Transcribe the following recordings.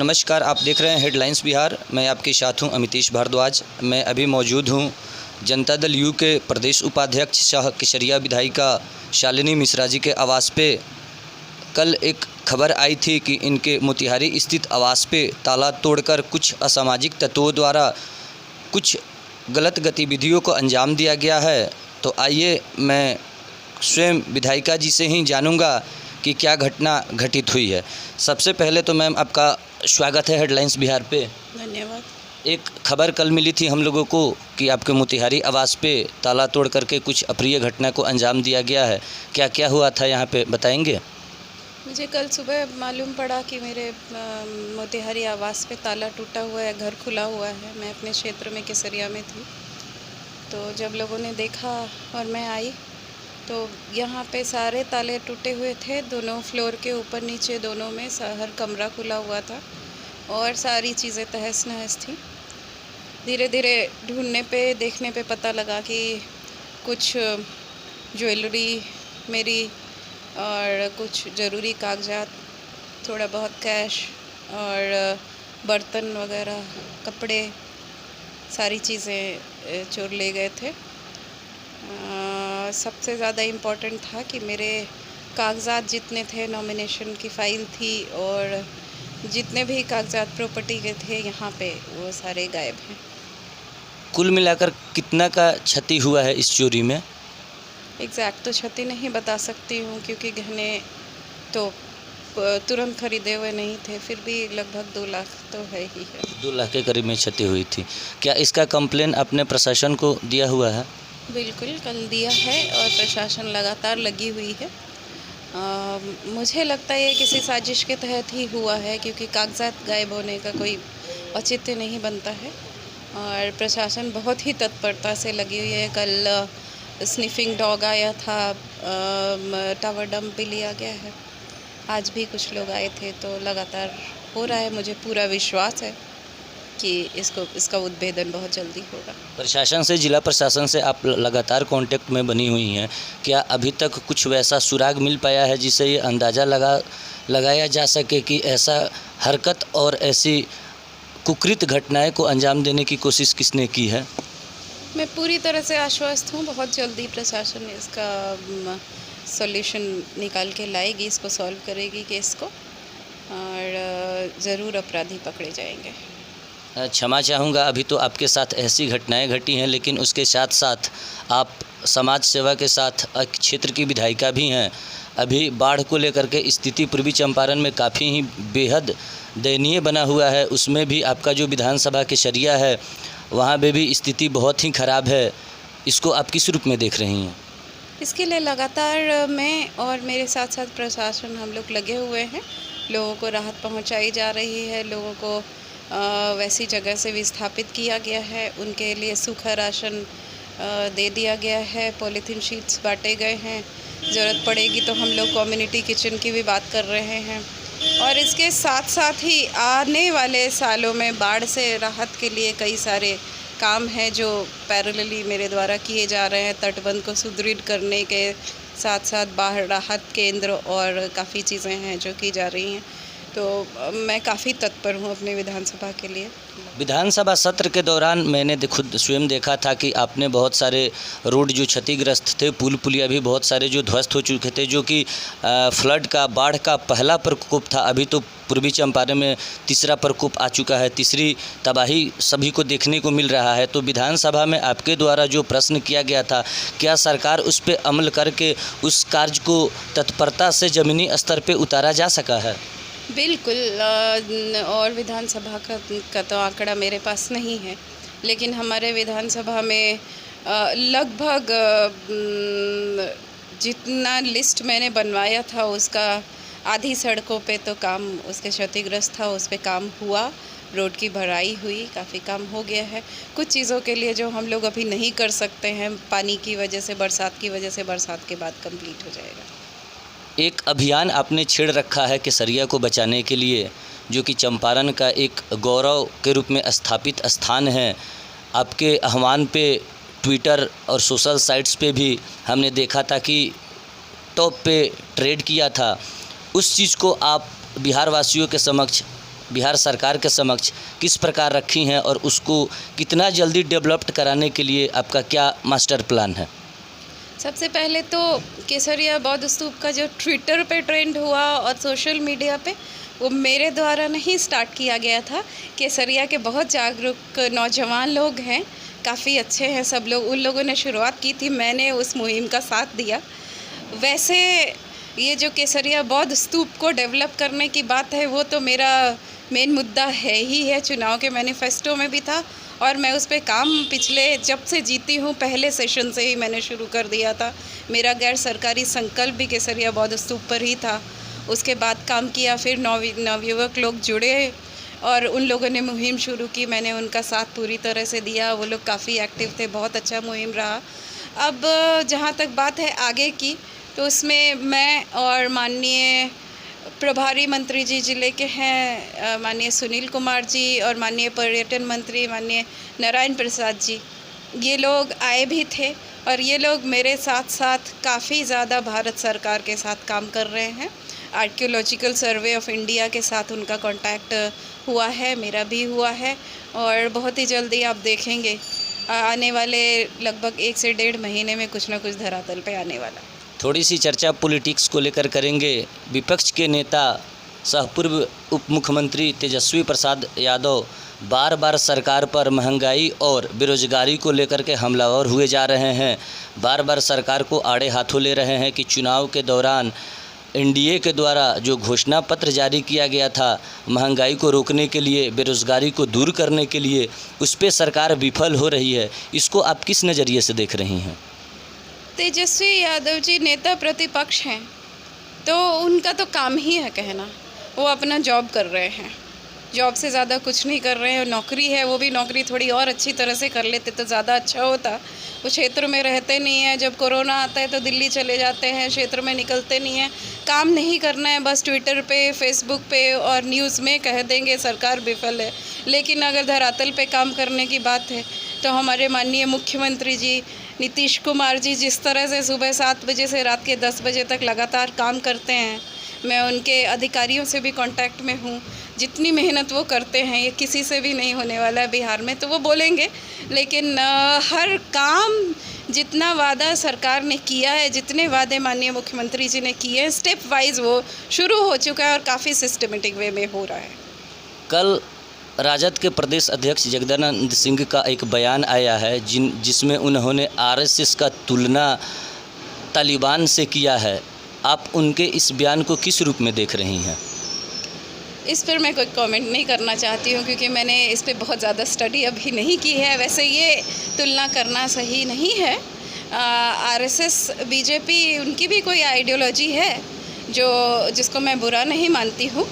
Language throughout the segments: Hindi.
नमस्कार, आप देख रहे हैं हेडलाइंस बिहार। मैं आपके साथ हूं अमितेश भारद्वाज। मैं अभी मौजूद हूं जनता दल यू के प्रदेश उपाध्यक्ष शाह केसरिया विधायिका शालिनी मिश्रा जी के आवास पे। कल एक खबर आई थी कि इनके मोतिहारी स्थित आवास पे ताला तोड़कर कुछ असामाजिक तत्वों द्वारा कुछ गलत गतिविधियों को अंजाम दिया गया है। तो आइए मैं स्वयं विधायिका जी से ही जानूंगा कि क्या घटना घटित हुई है। सबसे पहले तो मैम आपका स्वागत है हेडलाइंस बिहार पे। धन्यवाद। एक खबर कल मिली थी हम लोगों को कि आपके मोतिहारी आवास पे ताला तोड़ करके कुछ अप्रिय घटना को अंजाम दिया गया है। क्या क्या हुआ था यहाँ पे बताएंगे? मुझे कल सुबह मालूम पड़ा कि मेरे मोतिहारी आवास पे ताला टूटा हुआ है, घर खुला हुआ है। मैं अपने क्षेत्र में केसरिया में थी, तो जब लोगों ने देखा और मैं आई तो यहाँ पे सारे ताले टूटे हुए थे। दोनों फ्लोर के ऊपर नीचे दोनों में हर कमरा खुला हुआ था और सारी चीज़ें तहस नहस थी। धीरे धीरे ढूंढने पे देखने पे पता लगा कि कुछ ज्वेलरी मेरी और कुछ ज़रूरी कागजात, थोड़ा बहुत कैश और बर्तन वगैरह, कपड़े, सारी चीज़ें चोर ले गए थे। सबसे ज़्यादा इम्पोर्टेंट था कि मेरे कागजात जितने थे, नॉमिनेशन की फ़ाइल थी और जितने भी कागजात प्रॉपर्टी के थे यहाँ पे, वो सारे गायब हैं। कुल मिलाकर कितना का क्षति हुआ है इस चोरी में? एग्जैक्ट तो क्षति नहीं बता सकती हूँ क्योंकि गहने तो तुरंत खरीदे हुए नहीं थे, फिर भी लगभग 2 लाख तो है ही है। 2 लाख के करीब में क्षति हुई थी। क्या इसका कंप्लेन आपने प्रशासन को दिया हुआ है? बिल्कुल, कल दिया है और प्रशासन लगातार लगी हुई है। मुझे लगता है ये किसी साजिश के तहत ही हुआ है क्योंकि कागजात गायब होने का कोई औचित्य नहीं बनता है और प्रशासन बहुत ही तत्परता से लगी हुई है। कल स्निफिंग डॉग आया था, टावर डंप भी लिया गया है। आज भी कुछ लोग आए थे, तो लगातार हो रहा है। मुझे पूरा विश्वास है कि इसका उद्भेदन बहुत जल्दी होगा। प्रशासन से, जिला प्रशासन से आप लगातार कांटेक्ट में बनी हुई हैं। क्या अभी तक कुछ वैसा सुराग मिल पाया है जिससे ये अंदाज़ा लगाया जा सके कि ऐसा हरकत और ऐसी कुकृत घटनाएं को अंजाम देने की कोशिश किसने की है? मैं पूरी तरह से आश्वस्त हूँ, बहुत जल्दी प्रशासन इसका सॉल्यूशन निकाल के लाएगी, इसको सॉल्व करेगी केस को और ज़रूर अपराधी पकड़े जाएंगे। क्षमा चाहूँगा, अभी तो आपके साथ ऐसी घटनाएं घटी हैं, लेकिन उसके साथ साथ आप समाज सेवा के साथ एक क्षेत्र की विधायिका भी हैं। अभी बाढ़ को लेकर के स्थिति पूर्वी चंपारण में काफ़ी ही बेहद दयनीय बना हुआ है। उसमें भी आपका जो विधानसभा केसरिया है, वहाँ पे भी स्थिति बहुत ही ख़राब है। इसको आप किस रूप में देख रही हैं? इसके लिए लगातार मैं और मेरे साथ साथ प्रशासन, हम लोग लगे हुए हैं। लोगों को राहत पहुँचाई जा रही है, लोगों को वैसी जगह से विस्थापित किया गया है, उनके लिए सूखा राशन दे दिया गया है, पॉलीथीन शीट्स बांटे गए हैं। ज़रूरत पड़ेगी तो हम लोग कम्युनिटी किचन की भी बात कर रहे हैं और इसके साथ साथ ही आने वाले सालों में बाढ़ से राहत के लिए कई सारे काम हैं जो पैरेलली मेरे द्वारा किए जा रहे हैं। तटबंध को सुदृढ़ करने के साथ साथ बाढ़ राहत केंद्र और काफ़ी चीज़ें हैं जो की जा रही हैं। तो मैं काफ़ी तत्पर हूँ अपने विधानसभा के लिए। विधानसभा सत्र के दौरान मैंने खुद स्वयं देखा था कि आपने बहुत सारे रोड जो क्षतिग्रस्त थे, पुल पुलिया भी बहुत सारे जो ध्वस्त हो चुके थे, जो कि फ्लड का, बाढ़ का पहला प्रकोप था। अभी तो पूर्वी चंपारण में तीसरा प्रकोप आ चुका है, तीसरी तबाही सभी को देखने को मिल रहा है। तो विधानसभा में आपके द्वारा जो प्रश्न किया गया था, क्या सरकार उस पर अमल करके उस कार्य को तत्परता से ज़मीनी स्तर पर उतारा जा सका है? बिल्कुल, और विधानसभा का तो आंकड़ा मेरे पास नहीं है, लेकिन हमारे विधानसभा में लगभग जितना लिस्ट मैंने बनवाया था उसका आधी सड़कों पे तो काम उसके क्षतिग्रस्त था, उस पे काम हुआ, रोड की भराई हुई, काफ़ी काम हो गया है। कुछ चीज़ों के लिए जो हम लोग अभी नहीं कर सकते हैं, पानी की वजह से, बरसात की वजह से, बरसात के बाद कंप्लीट हो जाएगा। एक अभियान आपने छेड़ रखा है केसरिया को बचाने के लिए, जो कि चंपारण का एक गौरव के रूप में स्थापित स्थान है। आपके आह्वान पे ट्विटर और सोशल साइट्स पे भी हमने देखा था कि टॉप पे ट्रेड किया था। उस चीज़ को आप बिहार वासियों के समक्ष बिहार सरकार के समक्ष किस प्रकार रखी हैं और उसको कितना जल्दी डेवलप्ड कराने के लिए आपका क्या मास्टर प्लान है? सबसे पहले तो केसरिया बौद्ध स्तूप का जो ट्विटर पे ट्रेंड हुआ और सोशल मीडिया पे, वो मेरे द्वारा नहीं स्टार्ट किया गया था। केसरिया के बहुत जागरूक नौजवान लोग हैं, काफ़ी अच्छे हैं सब लोग, उन लोगों ने शुरुआत की थी, मैंने उस मुहिम का साथ दिया। वैसे ये जो केसरिया बौद्ध स्तूप को डेवलप करने की बात है, वो तो मेरा मेन मुद्दा है ही है, चुनाव के मैनिफेस्टो में भी था और मैं उस पर काम पिछले जब से जीती हूँ पहले सेशन से ही मैंने शुरू कर दिया था। मेरा गैर सरकारी संकल्प भी केसरिया बौद्ध स्तूप पर ही था। उसके बाद काम किया, फिर नवयुवक लोग जुड़े और उन लोगों ने मुहिम शुरू की, मैंने उनका साथ पूरी तरह से दिया। वो लोग काफ़ी एक्टिव थे, बहुत अच्छा मुहिम रहा। अब जहाँ तक बात है आगे की, तो उसमें मैं और माननीय प्रभारी मंत्री जी जिले के हैं माननीय सुनील कुमार जी और माननीय पर्यटन मंत्री माननीय नारायण प्रसाद जी, ये लोग आए भी थे और ये लोग मेरे साथ साथ काफ़ी ज़्यादा भारत सरकार के साथ काम कर रहे हैं। आर्कियोलॉजिकल सर्वे ऑफ इंडिया के साथ उनका कांटेक्ट हुआ है, मेरा भी हुआ है और बहुत ही जल्दी आप देखेंगे आने वाले लगभग 1 से 1.5 महीने में कुछ ना कुछ धरातल पे आने वाला। थोड़ी सी चर्चा पॉलिटिक्स को लेकर करेंगे। विपक्ष के नेता सह पूर्व उप मुख्यमंत्री तेजस्वी प्रसाद यादव बार बार सरकार पर महंगाई और बेरोजगारी को लेकर के हमलावर हुए जा रहे हैं। बार बार सरकार को आड़े हाथों ले रहे हैं कि चुनाव के दौरान एनडीए के द्वारा जो घोषणा पत्र जारी किया गया था महंगाई को रोकने के लिए, बेरोजगारी को दूर करने के लिए, उस पर सरकार विफल हो रही है। इसको आप किस नज़रिए से देख रही हैं? तेजस्वी यादव जी नेता प्रतिपक्ष हैं, तो उनका तो काम ही है कहना। वो अपना जॉब कर रहे हैं, जॉब से ज़्यादा कुछ नहीं कर रहे हैं। नौकरी है, वो भी नौकरी थोड़ी और अच्छी तरह से कर लेते तो ज़्यादा अच्छा होता। वो क्षेत्र में रहते नहीं हैं, जब कोरोना आता है तो दिल्ली चले जाते हैं, क्षेत्र में निकलते नहीं हैं। काम नहीं करना है, बस ट्विटर पे, फेसबुक पे और न्यूज़ में कह देंगे सरकार विफल है। लेकिन अगर धरातल पे काम करने की बात है तो हमारे माननीय मुख्यमंत्री जी नीतीश कुमार जी जिस तरह से सुबह 7 बजे से रात के 10 बजे तक लगातार काम करते हैं, मैं उनके अधिकारियों से भी कांटेक्ट में हूँ। जितनी मेहनत वो करते हैं ये किसी से भी नहीं होने वाला है बिहार में, तो वो बोलेंगे। लेकिन हर काम जितना वादा सरकार ने किया है, जितने वादे माननीय मुख्यमंत्री जी ने किए हैं, स्टेप वाइज वो शुरू हो चुका है और काफ़ी सिस्टमेटिक वे में हो रहा है। कल राजद के प्रदेश अध्यक्ष जगदानंद सिंह का एक बयान आया है जिसमें उन्होंने आरएसएस का तुलना तालिबान से किया है। आप उनके इस बयान को किस रूप में देख रही हैं? इस पर मैं कोई कमेंट नहीं करना चाहती हूँ क्योंकि मैंने इस पर बहुत ज़्यादा स्टडी अभी नहीं की है। वैसे ये तुलना करना सही नहीं है। आरएसएस बीजेपी उनकी भी कोई आइडियोलॉजी है जिसको मैं बुरा नहीं मानती हूँ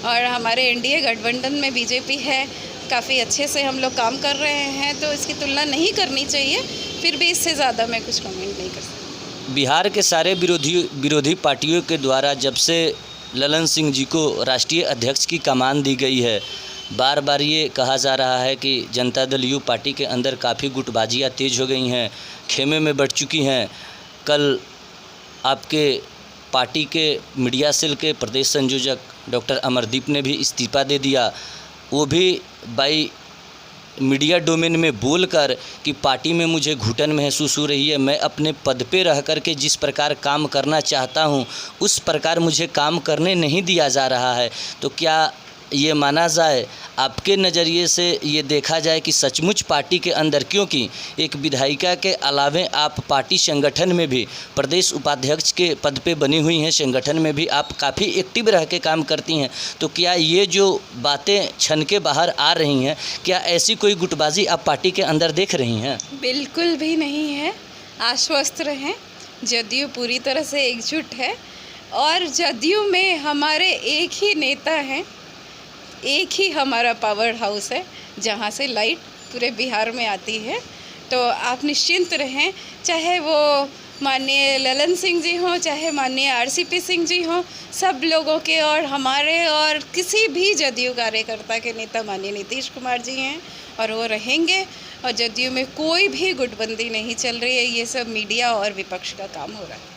और हमारे एनडीए गठबंधन में बीजेपी है, काफ़ी अच्छे से हम लोग काम कर रहे हैं, तो इसकी तुलना नहीं करनी चाहिए। फिर भी इससे ज़्यादा मैं कुछ कमेंट नहीं कर सकती। बिहार के सारे विरोधी पार्टियों के द्वारा जब से ललन सिंह जी को राष्ट्रीय अध्यक्ष की कमान दी गई है, बार बार ये कहा जा रहा है कि जनता दल यू पार्टी के अंदर काफ़ी गुटबाजियाँ तेज़ हो गई हैं, खेमे में बढ़ चुकी हैं। कल आपके पार्टी के मीडिया सेल के प्रदेश संयोजक डॉक्टर अमरदीप ने भी इस्तीफा दे दिया, वो भी बाई मीडिया डोमेन में बोलकर कि पार्टी में मुझे घुटन महसूस हो रही है, मैं अपने पद पे रह कर के जिस प्रकार काम करना चाहता हूं उस प्रकार मुझे काम करने नहीं दिया जा रहा है। तो क्या ये माना जाए, आपके नज़रिए से ये देखा जाए कि सचमुच पार्टी के अंदर, क्योंकि एक विधायिका के अलावे आप पार्टी संगठन में भी प्रदेश उपाध्यक्ष के पद पे बनी हुई हैं, संगठन में भी आप काफ़ी एक्टिव रह के काम करती हैं, तो क्या ये जो बातें छन के बाहर आ रही हैं, क्या ऐसी कोई गुटबाजी आप पार्टी के अंदर देख रही हैं? बिल्कुल भी नहीं है, आश्वस्त रहें। जदयू पूरी तरह से एकजुट है और जदयू में हमारे एक ही नेता हैं, एक ही हमारा पावर हाउस है जहाँ से लाइट पूरे बिहार में आती है। तो आप निश्चिंत रहें, चाहे वो माननीय ललन सिंह जी हों, चाहे माननीय आरसीपी सिंह जी हों, सब लोगों के और हमारे और किसी भी जदयू कार्यकर्ता के नेता माननीय नीतीश कुमार जी हैं और वो रहेंगे। और जदयू में कोई भी गुटबंदी नहीं चल रही है, ये सब मीडिया और विपक्ष का काम हो रहा है।